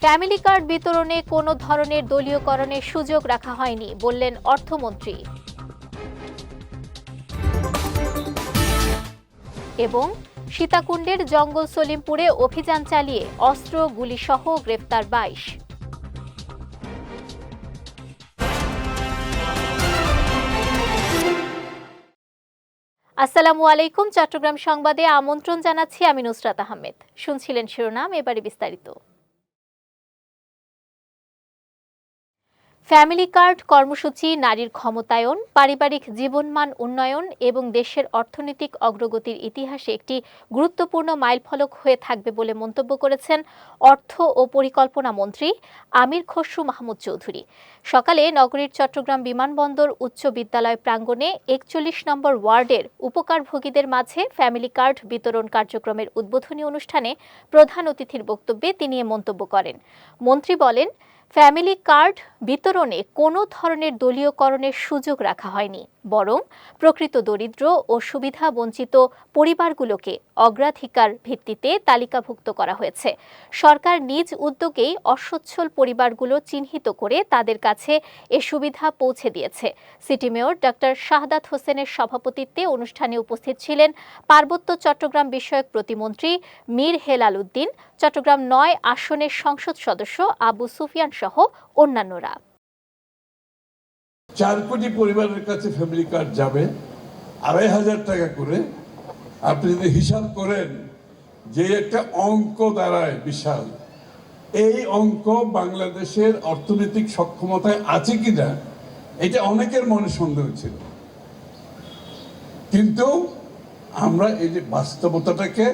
Family card বিতরণে কোনো ধরনের দলীয়করণের সুযোগ রাখা হয়নি বললেন অর্থমন্ত্রী। এবং সীতাকুণ্ডের জঙ্গল সলিমপুরে অভিযান চালিয়ে অস্ত্র গুলিসহ গ্রেফতার ২২। আসসালামু আলাইকুম। চট্টগ্রাম সংবাদে আমন্ত্রণ জানাচ্ছি আমি নুসরাত আহমেদ। শুনছিলেন শিরোনাম, এবারে বিস্তারিত। ফ্যামিলি কার্ড কর্মসূচি নারীর ক্ষমতায়ন, পারিবারিক জীবনমান উন্নয়ন এবং দেশের অর্থনৈতিক অগ্রগতির ইতিহাসে একটি গুরুত্বপূর্ণ মাইলফলক হয়ে থাকবে বলে মন্তব্য করেছেন অর্থ ও পরিকল্পনা মন্ত্রী আমির খসরু মাহমুদ চৌধুরী। সকালে নগরীর চট্টগ্রাম বিমানবন্দর উচ্চ বিদ্যালয় প্রাঙ্গণে ৪১ নম্বর ওয়ার্ডের উপকারভোগীদের মাঝে ফ্যামিলি কার্ড বিতরণ কার্যক্রমের উদ্বোধনী অনুষ্ঠানে প্রধান অতিথির বক্তব্যে তিনি এ মন্তব্য করেন। মন্ত্রী বলেন, ফ্যামিলি কার্ড বিতরণে কোনো ধরনের দলীয়করণের সুযোগ রাখা হয়নি, বরং প্রকৃত দরিদ্র ও সুবিধা বঞ্চিত পরিবারগুলোকে অগ্রাধিকার ভিত্তিতে তালিকাভুক্ত করা হয়েছে। সরকার নিজ উদ্যোগেই অসচ্ছল পরিবারগুলো চিহ্নিত করে তাদের কাছে এ সুবিধা পৌঁছে দিয়েছে। সিটি মেয়র ডক্টর শাহাদাত হোসেনের সভাপতিত্বে অনুষ্ঠানে উপস্থিত ছিলেন পার্বত্য চট্টগ্রাম বিষয়ক প্রতিমন্ত্রী মীর হেলাল উদ্দিন, চট্টগ্রাম ৯ আসনের সংসদ সদস্য আবু সুফিয়ান সহ অন্যান্যরা। ৪ কোটি পরিবারের কাছে ফ্যামিলি কার্ড যাবে ২৫০০ টাকা করে। আপনি যদি হিসাব করেন যে একটা অঙ্ক দাঁড়ায় বিশাল, এই অঙ্ক বাংলাদেশের অর্থনৈতিক সক্ষমতায় আছে কিনা এটা অনেকের মনে সন্দেহ ছিল, কিন্তু আমরা এই যে বাস্তবতাটাকে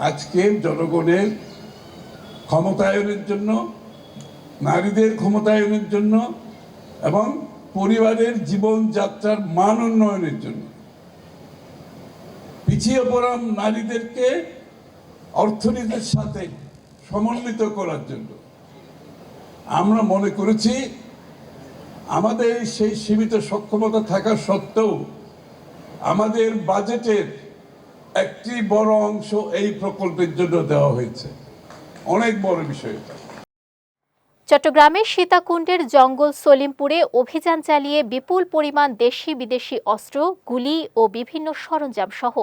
আজকে জনগণের ক্ষমতায়নের জন্য, নারীদের ক্ষমতায়নের জন্য এবং পরিবারের জীবনযাত্রার মান উন্নয়নের জন্য, পিছিয়ে পড়া নারীদেরকে অর্থনীতির সাথে সমন্বিত করার জন্য আমরা মনে করেছি আমাদের সেই সীমিত সক্ষমতা থাকা সত্ত্বেও আমাদের বাজেটের একটি বড় অংশ এই প্রকল্পের জন্য দেওয়া হয়েছে। অনেক বড় বিষয়। চট্টগ্রামের সীতাকুণ্ডের জঙ্গল সলিমপুরে অভিযান চালিয়ে বিপুল পরিমাণ দেশি বিদেশি অস্ত্র, গুলি ও বিভিন্ন সরঞ্জাম সহ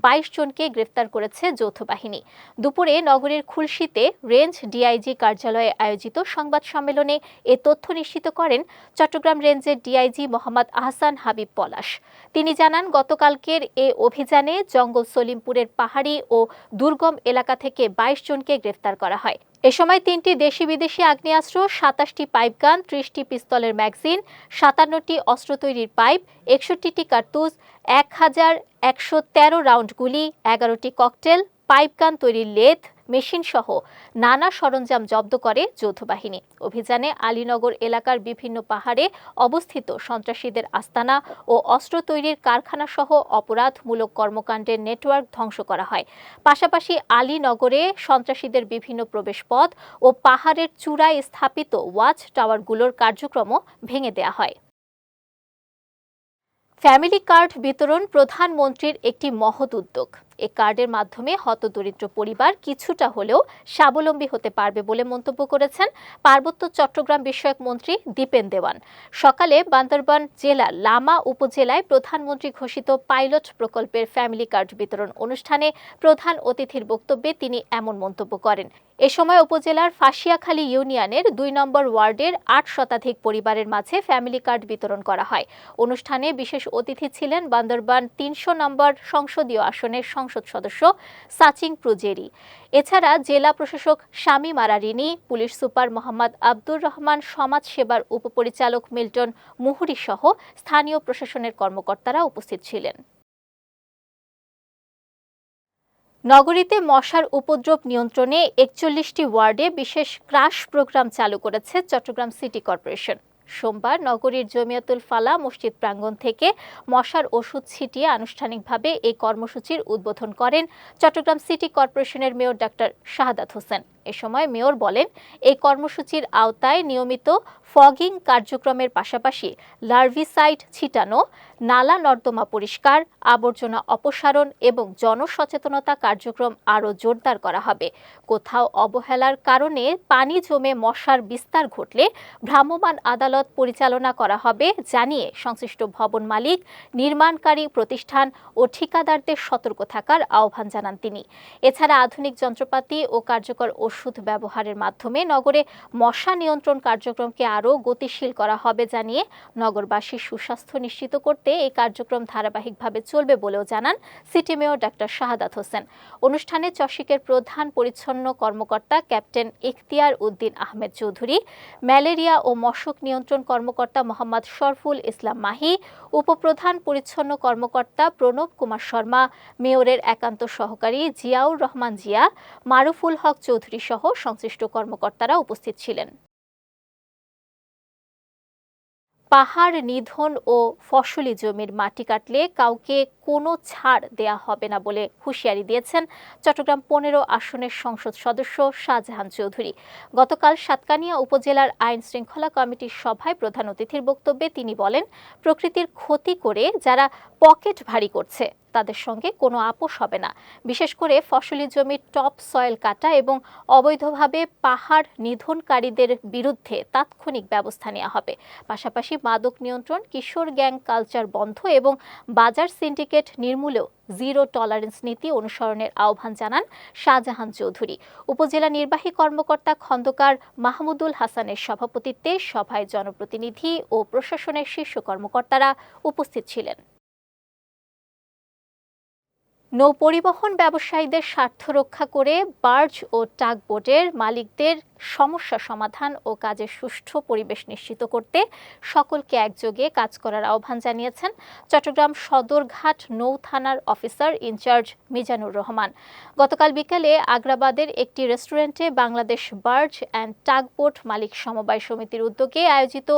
২২ জনকে গ্রেফতার করেছে যৌথ বাহিনী। দুপুরে নগরীর খুলশীতে রেঞ্জ ডিআইজি কার্যালয়ে আয়োজিত সংবাদ সম্মেলনে এ তথ্য নিশ্চিত করেন চট্টগ্রাম রেঞ্জের ডিআইজি মোহাম্মদ আহসান হাবিব পলাশ। তিনি জানান, গতকালকের এ অভিযানে জঙ্গল সলিমপুরের পাহাড়ি ও দুর্গম এলাকা থেকে ২২ জনকে গ্রেফতার করা হয়। এ সময় ৩টি দেশি বিদেশি আগ্নেয়াস্ত্র, ২৭টি পাইপগান, ৩০টি পিস্তলের ম্যাগাজিন, ৫৭টি অস্ত্র তৈরির পাইপ, ৬১টি কার্তুজ, ১,১১৩ রাউন্ড গুলি, ১১টি ককটেল, পাইপগান তৈরির লেথ মেশিন সহ নানা সরঞ্জাম জব্দ করে যৌথ বাহিনী। অভিযানে আলীনগর এলাকার বিভিন্ন পাহাড়ে অবস্থিত সন্ত্রাসীদের আস্তানা ও অস্ত্র তৈরির কারখানা সহ অপরাধমূলক কর্মকাণ্ডের নেটওয়ার্ক ধ্বংস করা হয়। পাশাপাশি আলীনগরে সন্ত্রাসীদের বিভিন্ন প্রবেশপথ ও পাহাড়ের চূড়ায় স্থাপিত ওয়াচ টাওয়ারগুলোর কার্যক্রমও ভেঙে দেওয়া হয়। ফ্যামিলি কার্ড বিতরণ প্রধানমন্ত্রীর একটি মহৎ উদ্যোগ। এ কার্ডের মাধ্যমে হতদরিদ্র পরিবার কিছুটা হলেও স্বাবলম্বী হতে পারবে বলে মন্তব্য করেছেন পার্বত্য চট্টগ্রাম বিষয়ক মন্ত্রী দীপেন দেওয়ান। সকালে বান্দরবান জেলার লামা উপজেলায় প্রধানমন্ত্রী ঘোষিত পাইলট প্রকল্পের ফ্যামিলি কার্ড বিতরণ অনুষ্ঠানে প্রধান অতিথির বক্তব্যে তিনি এমন মন্তব্য করেন। এ সময় উপজেলার ফাঁসিয়াখালী ইউনিয়নের ২ নম্বর ওয়ার্ডের ৮ শতাধিক পরিবারের মাঝে ফ্যামিলি কার্ড বিতরণ করা হয়। অনুষ্ঠানে বিশেষ অতিথি ছিলেন বান্দরবান ৩০০ নম্বর সংসদীয় আসনের সংসদ সদস্য সাচিং প্রুজেরি। এছাড়া জেলা প্রশাসক শামীম আরারিনী, পুলিশ সুপার মোহাম্মদ আব্দুর রহমান, সমাজ সেবার উপপরিচালক মিল্টন মুহুরী সহ স্থানীয় প্রশাসনের কর্মকর্তারা উপস্থিত ছিলেন। নগরীতে মশার উপদ্রব নিয়ন্ত্রণে ৪১টি ওয়ার্ডে বিশেষ ক্রাশ প্রোগ্রাম চালু করেছে চট্টগ্রাম সিটি কর্পোরেশন। সোমবার নগরীর জমিয়াতুল ফালা মসজিদ প্রাঙ্গণ থেকে মশার ওষুধ ছিটিয়ে আনুষ্ঠানিকভাবে এই কর্মসূচির উদ্বোধন করেন চট্টগ্রাম সিটি কর্পোরেশনের মেয়র ডক্টর শাহাদাত হোসেন। এ সময় মেয়র বলেন, এই কর্মসূচির আওতায় নিয়মিত ফগিং কার্যক্রমের পাশাপাশি লার্ভিসাইড ছিটানো, নালা নর্দমা পরিষ্কার, আবর্জনা অপসারণ এবং জনসচেতনতা কার্যক্রম আরও জোরদার করা হবে। কোথাও অবহেলার কারণে পানি জমে মশার বিস্তার ঘটলে ভ্রাম্যমাণ আদালত পরিচালনা করা হবে জানিয়ে সংশ্লিষ্ট ভবন মালিক, নির্মাণকারী প্রতিষ্ঠান ও ঠিকাদারদের সতর্ক থাকার আহ্বান জানান তিনি। এছাড়া আধুনিক যন্ত্রপাতি ও কার্যকর ওষুধ ব্যবহারের মাধ্যমে নগরে মশা নিয়ন্ত্রণ কার্যক্রমকে আরও গতিশীল করা হবে জানিয়ে নগরবাসীর সুস্বাস্থ্য নিশ্চিত করতে এই কার্যক্রম ধারাবাহিকভাবে চলবে বলেও জানান city mayor doctor Shahadat Hossain. অনুষ্ঠানে চসিকের প্রধান পরিচ্ছন্ন কর্মকর্তা ক্যাপ্টেন ইখতিয়ার উদ্দিন আহমেদ চৌধুরী, ম্যালেরিয়া ও মশক নিয়ন্ত্রণ কর্মকর্তা মোহাম্মদ শরফুল ইসলাম মাহি, উপপ্রধান পরিচ্ছন্ন কর্মকর্তা প্রণব কুমার শর্মা, মেয়রের একান্ত সহকারী জিয়াউর রহমান জিয়া, মারুফুল হক চৌধুরী সহ সংশ্লিষ্ট কর্মকর্তারা উপস্থিত ছিলেন। পাহাড় নিধন ও ফসলি জমির মাটি কাটলে কাউকে কোনো ছাড় দেয়া হবে না বলে হুঁশিয়ারি দিয়েছেন চট্টগ্রাম ১৫ আসনের সংসদ সদস্য শাহজাহান চৌধুরী। গতকাল সাতকানিয়া উপজেলার আইন শৃঙ্খলা কমিটির সভায় প্রধান অতিথির বক্তব্যে তিনি বলেন, প্রকৃতির ক্ষতি করে যারা পকেট ভারী করছে তাদের সঙ্গে কোনো আপোষ হবে না। বিশেষ করে ফসলি জমির টপ সয়েল কাটা এবং অবৈধভাবে পাহাড় নিধনকারীদের বিরুদ্ধে তাৎক্ষণিক ব্যবস্থা নেওয়া হবে। পাশাপাশি মাদক নিয়ন্ত্রণ, কিশোর গ্যাং কালচার বন্ধ এবং বাজার সিন্ডিকেট নির্মূলেও জিরো টলারেন্স নীতি অনুসরণের আহ্বান জানান শাহজাহান চৌধুরী। উপজেলা নির্বাহী কর্মকর্তা খন্দকার মাহমুদুল হাসানের সভাপতিত্বে সভায় জনপ্রতিনিধি ও প্রশাসনের শীর্ষ কর্মকর্তারা উপস্থিত ছিলেন। নৌপরিবহন ব্যবসায়ীদের স্বার্থ রক্ষা করে বার্জ ও টাগবোটের মালিকদের সমস্যা সমাধান ও কাজের সুষ্ঠু পরিবেশ নিশ্চিত করতে সকলকে একযোগে কাজ করার আহ্বান জানিয়েছেন চট্টগ্রাম সদরঘাট নৌ থানার অফিসার ইনচার্জ মিজানুর রহমান। গতকাল বিকেলে আগ্রাবাদের একটি রেস্টুরেন্টে বাংলাদেশ বার্জ অ্যান্ড টাগবোট মালিক সমবায় সমিতির উদ্যোগে আয়োজিত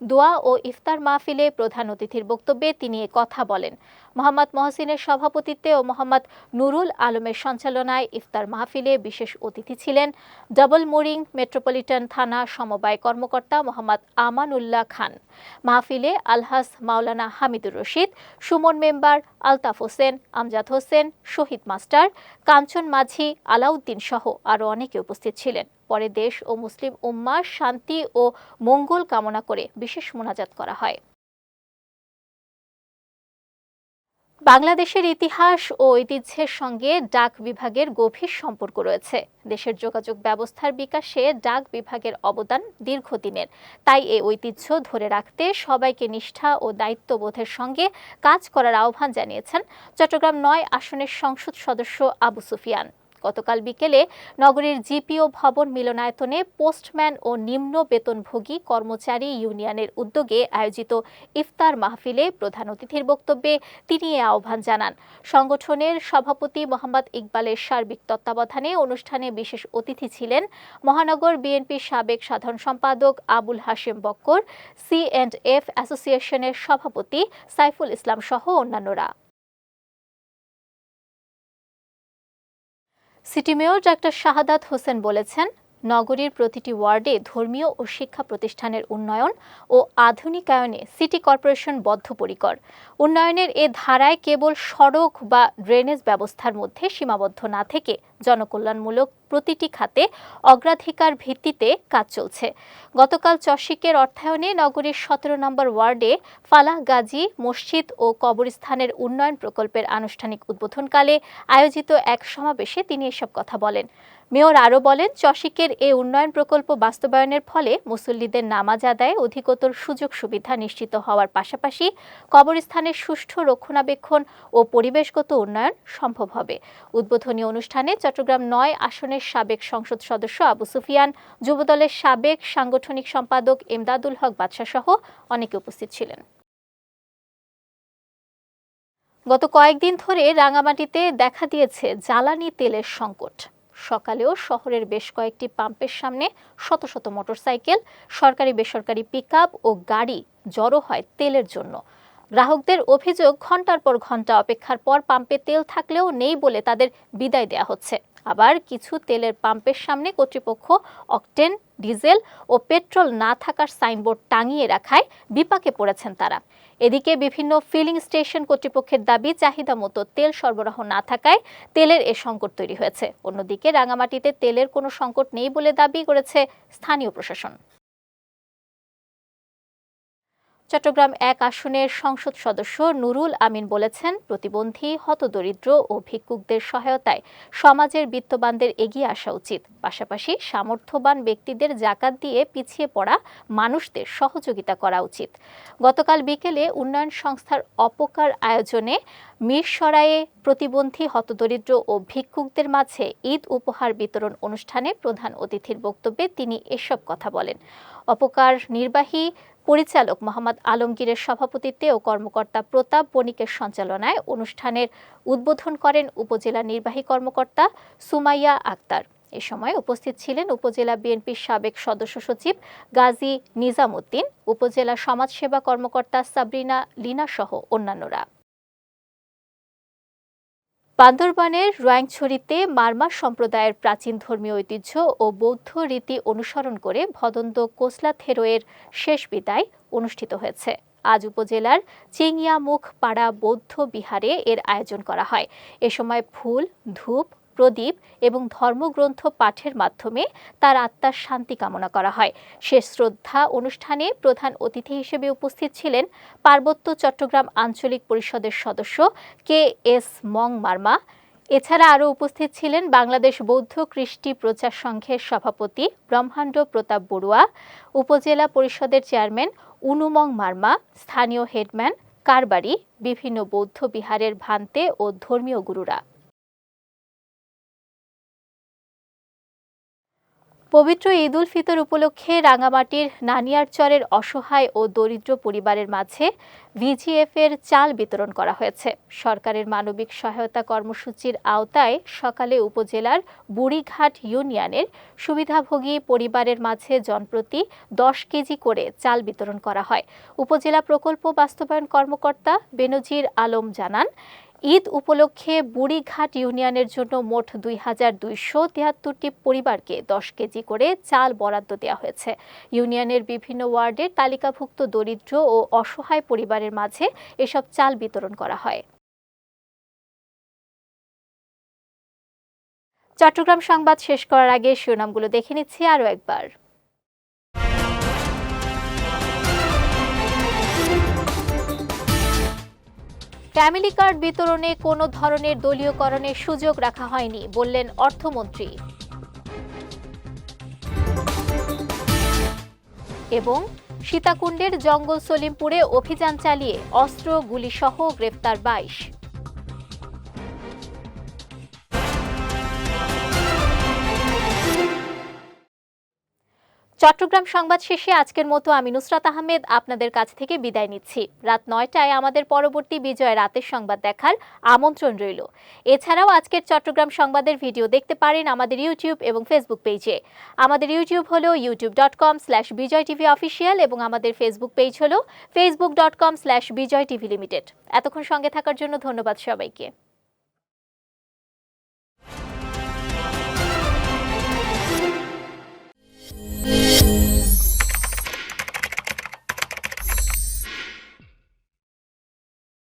দোয়া ও ইফতার মাহফিলে প্রধান অতিথির বক্তব্যে তিনি এ কথা বলেন। মোহাম্মদ মহসিনের সভাপতিত্বে ও মোহাম্মদ নুরুল আলমের সঞ্চালনায় ইফতার মাহফিলে বিশেষ অতিথি ছিলেন ডাবল মোরিং মেট্রোপলিটন থানা সমবায় কর্মকর্তা মোহাম্মদ আমানুল্লাহ খান। মাহফিলে আলহাজ মাওলানা হামিদুর রশিদ, সুমন মেম্বার, আলতাফ হোসেন, আমজাদ হোসেন, শহীদ মাস্টার, কাঞ্চন মাঝি, আলাউদ্দিন সহ আরও অনেকে উপস্থিত ছিলেন। পরে দেশ ও মুসলিম উম্মার শান্তি ও মঙ্গল কামনা করে বিশেষ মোনাজাত করা হয়। বাংলাদেশের ইতিহাস ও ঐতিহ্যের সঙ্গে ডাক বিভাগের গভীর সম্পর্ক রয়েছে। দেশের যোগাযোগ ব্যবস্থার বিকাশে ডাক বিভাগের অবদান দীর্ঘদিনের। তাই এই ঐতিহ্য ধরে রাখতে সবাইকে নিষ্ঠা ও দায়িত্ববোধের সঙ্গে কাজ করার আহ্বান জানিয়েছেন চট্টগ্রাম ৯ আসনের সংসদ সদস্য আবু সুফিয়ান। গতকাল বিকেলে নগরীর জিপিও ভবন মিলনায়তনে পোস্টম্যান ও নিম্ন বেতনভোগী কর্মচারী ইউনিয়নের উদ্যোগে আয়োজিত ইফতার মাহফিলে প্রধান অতিথির বক্তব্যে তিনি এ আহ্বান জানান। সংগঠনের সভাপতি মোহাম্মদ ইকবালের সার্বিক তত্ত্বাবধানে অনুষ্ঠানে বিশেষ অতিথি ছিলেন মহানগর বিএনপির সাবেক সাধারণ সম্পাদক আবুল হাশেম বক্কর, C&F অ্যাসোসিয়েশনের সভাপতি সাইফুল ইসলাম সহ অন্যান্যরা। City mayor doctor Shahadat Hossain বলেছেন, নগরীর প্রতিটি ওয়ার্ডে ধর্মীয় ও শিক্ষা প্রতিষ্ঠানের উন্নয়ন ও আধুনিকায়নে সিটি কর্পোরেশন বদ্ধপরিকর। উন্নয়নের এ ধারায় কেবল সড়ক বা ড্রেনেজ ব্যবস্থার মধ্যে সীমাবদ্ধ না থেকে জনকল্যাণমূলক প্রতিটি খাতে অগ্রাধিকার ভিত্তিতে কাজ চলছে। গতকাল চসিকের অর্থায়নে নগরীর ১৭ নম্বর ওয়ার্ডে ফালাহ গাজী মসজিদ ও কবরস্থানের উন্নয়ন প্রকল্পের আনুষ্ঠানিক উদ্বোধনকালে আয়োজিত এক সমাবেশে তিনি এসব কথা বলেন। মেয়র আরও বলেন, চসিকের এ উন্নয়ন প্রকল্প বাস্তবায়নের ফলে মুসল্লিদের নামাজ আদায়ে অধিকতর সুযোগ সুবিধা নিশ্চিত হওয়ার পাশাপাশি কবরস্থানের সুষ্ঠু রক্ষণাবেক্ষণ ও পরিবেশগত উন্নয়ন সম্ভব হবে। উদ্বোধনী অনুষ্ঠানে চট্টগ্রাম ৯ আসনের সাবেক সংসদ সদস্য আবু সুফিয়ান, যুবদলের সাবেক সাংগঠনিক সম্পাদক ইমদাদুল হক বাদশা সহ অনেকে উপস্থিত ছিলেন। গত কয়েকদিন ধরে রাঙামাটিতে দেখা দিয়েছে জ্বালানি তেলের সংকট। সকালেও শহরের বেশ কয়েকটি পাম্পের সামনে শত শত মোটরসাইকেল, সরকারি বেসরকারি পিকআপ ও গাড়ি জড়ো হয় তেলের জন্য। গ্রাহকদের অভিযোগ, ঘন্টার পর ঘন্টা অপেক্ষার পর পাম্পে তেল থাকলেও নেই বলে তাদের বিদায় দেওয়া হচ্ছে। আবার কিছু তেলের পাম্পের সামনে কর্তৃপক্ষ অকটেন, ডিজেল ও পেট্রোল না থাকার সাইনবোর্ড টাঙিয়ে রাখায় বিপাকে পড়েছেন তারা। এদিকে বিভিন্ন ফিলিং স্টেশন কর্তৃপক্ষের দাবি, চাহিদা মতো তেল সরবরাহ না থাকায় তেলের এ সংকট তৈরি হয়েছে। অন্যদিকে রাঙামাটিতে তেলের কোনো সংকট নেই বলে দাবি করেছে স্থানীয় প্রশাসন। চট্টগ্রাম ১ আসনের সংসদ সদস্য নুরুল আমিন বলেছেন, প্রতিবন্ধী, হতদরিদ্র ও ভিক্ষুকদের সহায়তায় সমাজের বিত্তবানদের এগিয়ে আসা উচিত। পাশাপাশি সামর্থ্যবান ব্যক্তিদের জাকাত দিয়ে পিছিয়ে পড়া মানুষদের সহযোগিতা করা উচিত। গতকাল বিকেলে উন্নয়ন সংস্থার অপকার আয়োজনে মিরসরাইয়ে প্রতিবন্ধী, হতদরিদ্র ও ভিক্ষুকদের মাঝে ঈদ উপহার বিতরণ অনুষ্ঠানে প্রধান অতিথির বক্তব্যে তিনি এসব কথা বলেন। অপকার নির্বাহী পরিচালক মোহাম্মদ আলমগীরের সভাপতিত্বে ও কর্মকর্তা প্রতাপ বণিকের সঞ্চালনায় অনুষ্ঠানের উদ্বোধন করেন উপজেলা নির্বাহী কর্মকর্তা সুমাইয়া আক্তার। এ সময় উপস্থিত ছিলেন উপজেলা বিএনপির সাবেক সদস্য সচিব গাজী নিজাম উদ্দিন, উপজেলা সমাজসেবা কর্মকর্তা সাবরিনা লিনা সহ অন্যান্যরা। বান্দরবানের রোয়াংছড়িতে মারমা সম্প্রদায়ের প্রাচীন ধর্মীয় ঐতিহ্য ও বৌদ্ধ রীতি অনুসরণ করে ভদন্ত কোসলা থেরোয়ের শেষ বিদায় অনুষ্ঠিত হয়েছে। আজ উপজেলার চিংয়ামুখ পাড়া বৌদ্ধ বিহারে এর আয়োজন করা হয়। এ সময় ফুল, ধূপ, প্রদীপ এবং ধর্মগ্রন্থ পাঠের মাধ্যমে তার আত্মার শান্তি কামনা করা হয়। শেষ শ্রদ্ধা অনুষ্ঠানে প্রধান অতিথি হিসেবে উপস্থিত ছিলেন পার্বত্য চট্টগ্রাম আঞ্চলিক পরিষদের সদস্য KS মং মারমা। এছাড়া আরও উপস্থিত ছিলেন বাংলাদেশ বৌদ্ধ কৃষ্টি প্রচার সংঘের সভাপতি ব্রহ্মাণ্ড প্রতাপ বড়ুয়া, উপজেলা পরিষদের চেয়ারম্যান উনুমং মারমা, স্থানীয় হেডম্যান, কারবারি, বিভিন্ন বৌদ্ধ বিহারের ভান্তে ও ধর্মীয় গুরুরা। পবিত্র ঈদ উল ফিতর উপলক্ষে রাঙামাটির নানিয়ারচরের অসহায় ও দরিদ্র পরিবারের মাঝে VGF-এর চাল বিতরণ করা হয়েছে। সরকারের মানবিক সহায়তা কর্মসূচির আওতায় সকালে উপজেলার বুড়িঘাট ইউনিয়নের সুবিধাভোগী পরিবারের মাঝে জনপ্রতি 10 কেজি করে চাল বিতরণ করা হয়। উপজেলা প্রকল্প বাস্তবায়ন কর্মকর্তা বেনজির আলম জানান, ঈদ উপলক্ষে বুড়িঘাট ইউনিয়নের জন্য মোট 2273টি পরিবারকে 10 কেজি করে চাল বরাদ্দ দেওয়া হয়েছে। ইউনিয়নের বিভিন্ন ওয়ার্ডের তালিকাভুক্ত দরিদ্র ও অসহায় পরিবারের মাঝে এসব চাল বিতরণ করা হয়। চট্টগ্রাম সংবাদ শেষ করার আগে শিরোনামগুলো দেখে নিচ্ছি আরও একবার। ফ্যামিলি কার্ড বিতরণে কোনো ধরনের দলীয়করণের সুযোগ রাখা হয়নি, বললেন অর্থমন্ত্রী। এবং সীতাকুণ্ডের জঙ্গল সলিমপুরে অভিযান চালিয়ে অস্ত্র, গুলিসহ গ্রেফতার 22। চট্টগ্রাম সংবাদ শেষে আজকের মতো আমি নুসরাত আহমেদ আপনাদের কাছ থেকে বিদায় নিচ্ছি। রাত 9টায় আমাদের পরবর্তী বিজয় রাতের সংবাদ দেখার আমন্ত্রণ রইল। এছাড়াও আজকের চট্টগ্রাম সংবাদের ভিডিও দেখতে পারেন আমাদের ইউটিউব এবং ফেসবুক পেজে। আমাদের ইউটিউব হলো youtube.com/bijoytvofficial এবং আমাদের ফেসবুক পেজ হলো facebook.com/bijoytvlimited। এতক্ষণ সঙ্গে থাকার জন্য ধন্যবাদ সবাইকে।